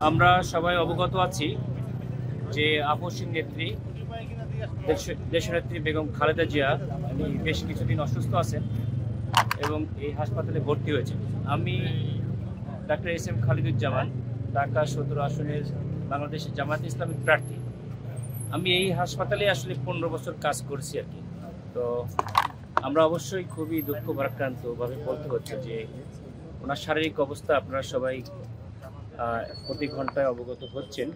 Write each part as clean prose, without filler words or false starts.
আমরা সবাই অবগত আছি যে আপসীর নেত্রী দেশনেত্রী বেগম খালেদা জিয়া উনি বেশ কিছুদিন অসুস্থ আছেন এবং এই হাসপাতালে ভর্তি হয়েছেন। আমি ডাক্তার এস.এম. খালিদুজ্জামান, ঢাকা ১৭ আসনের বাংলাদেশের জামায়াতে ইসলামী প্রার্থী। আমি এই হাসপাতালে আসলে ১৫ বছর কাজ করছি আর কি। তো আমরা অবশ্যই খুবই দুঃখ ভারাক্রান্তভাবে বলতে হচ্ছে যে ওনার শারীরিক অবস্থা আপনারা সবাই প্রতি ঘন্টায় অবগত হচ্ছেন।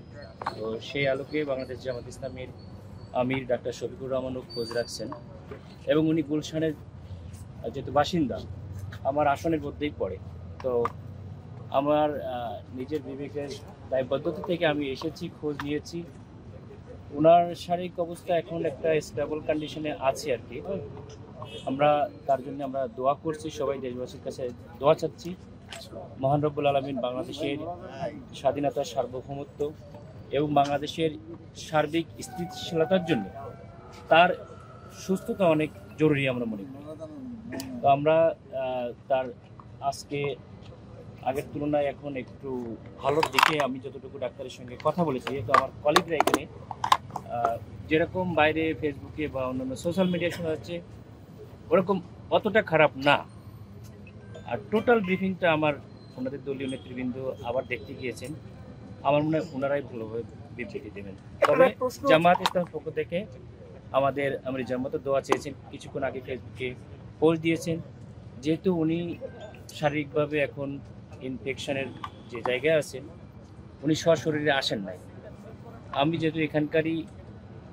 তো সেই আলোকে বাংলাদেশ জামাত ইসলামীর আমির ডাক্তার শফিকুর রহমানও খোঁজ রাখছেন এবং উনি গুলশানের যেহেতু বাসিন্দা আমার আসনের মধ্যেই পড়ে। তো আমার নিজের বিবেকের দায়বদ্ধতা থেকে আমি এসেছি, খোঁজ নিয়েছি। ওনার শারীরিক অবস্থা এখন একটা স্টেবল কন্ডিশনে আছে আর কি। আমরা তার জন্য আমরা দোয়া করছি, সবাই দেশবাসীর কাছে দোয়া চাচ্ছি। মহান রব্বুল আলামিন বাংলাদেশের স্বাধীনতা, সার্বভৌমত্ব এবং বাংলাদেশের সার্বিক স্থিতিশীলতার জন্য তার সুস্থতা অনেক জরুরি আমরা মনে করি। তো আমরা তার আজকে আগের তুলনায় এখন একটু ভালোর দিকে আমি যতটুকু ডাক্তারের সঙ্গে কথা বলেছি, যেহেতু আমার কলিগরা এখানে যেরকম বাইরে ফেসবুকে বা অন্যান্য সোশ্যাল মিডিয়া শোনা যাচ্ছে ওরকম অতটা খারাপ না। আর টোটাল ব্রিফিংটা আমার ওনাদের দলীয় নেতৃবৃন্দ আবার দেখতে গিয়েছেন, আমার মনে হয় ওনারাই ভালোভাবে বিবৃতি দেবেন। তবে জামাত ইসলামের পক্ষ থেকে আমাদের জামাতে দোয়া চেয়েছেন, কিছুক্ষণ আগে ফেসবুকে পোস্ট দিয়েছেন। যেহেতু উনি শারীরিকভাবে এখন ইনফেকশনের যে জায়গায় আছেন, উনি সশরীরে আসেন নাই। আমি যেহেতু এখানকারই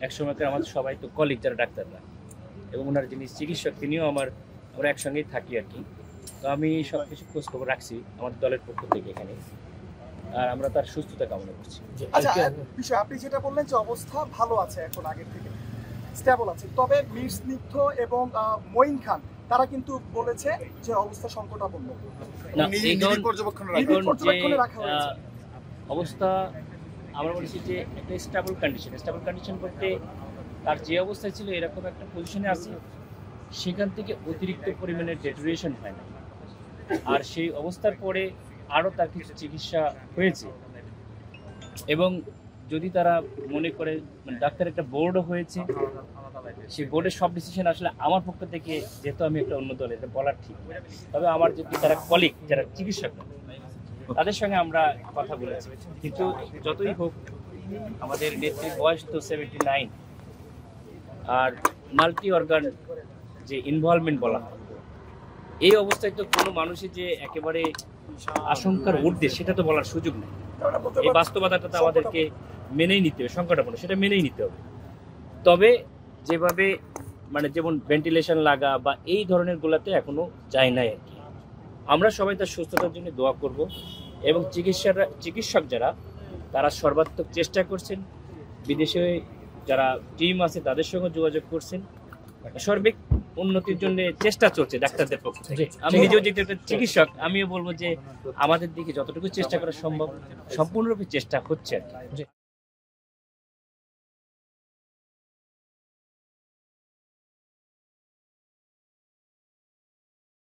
একসময়কার আমাদের সবাই তো কলিগ যারা ডাক্তাররা এবং ওনার যিনি চিকিৎসক তিনিও আমরা একসঙ্গেই থাকি আর কি। তো আমি সব কিছু খোঁজখবর রাখছি আমাদের দলের পক্ষ থেকে এখানে, আর আমরা তার সুস্থতা কামনা করছি। বিষয় আপনি যেটা বললেন যে অবস্থা ভালো আছে, এখন আগের থেকে স্টেবল আছে, তবে মীর স্নিগ্ধ এবং মঈন খান তারা কিন্তু বলেছে যে অবস্থা সংকটাপন্ন। অবস্থা আমরা বলেছি যে একটা স্টেবল কন্ডিশন বলতে তার যে অবস্থায় ছিল এরকম একটা পজিশনে আছে, সেখান থেকে অতিরিক্ত পরিমাণে ডেটোরিয়েশন হয় না। আর সেই অবস্থার পরে আরও তার কিছু চিকিৎসা হয়েছে এবং যদি তারা মনে করে ডাক্তার একটা বোর্ডও হয়েছে, সেই বোর্ডের সব ডিসিশন আসলে আমার পক্ষ থেকে, যেহেতু আমি একটা অন্য দলে, এটা বলার ঠিক। তবে আমার যদি যারা কলিগ, যারা চিকিৎসক তাদের সঙ্গে আমরা কথা বলেছি। কিন্তু যতই হোক আমাদের নেত্রীর বয়স তো 79, আর মাল্টি অর্গান যে ইনভলভমেন্ট বলা হয়, এই অবস্থায় তো কোনো মানুষের যে একেবারে আশঙ্কার ঊর্ধ্বে সেটা তো বলার সুযোগ নেই। এই বাস্তবতাটা তো আমাদেরকে মেনেই নিতে হবে, সংকটাপন্ন সেটা মেনেই নিতে হবে। তবে যেভাবে যেমন ভেন্টিলেশন লাগা বা এই ধরনের গুলাতে এখনো যায় নাই আর কি। আমরা সবাই তার সুস্থতার জন্য দোয়া করব এবং চিকিৎসক যারা তারা সর্বাত্মক চেষ্টা করছেন, বিদেশে যারা টিম আছে তাদের সঙ্গে যোগাযোগ করছেন, সার্বিক উন্নতির জন্য চেষ্টা চলছে ডাক্তারদের পক্ষ থেকে। আমি নিজেও যেহেতু একটা চিকিৎসক, আমিও বলবো যে আমাদের দিকে যতটুকু চেষ্টা করা সম্ভব সম্পূর্ণরূপে চেষ্টা হচ্ছে আর কি।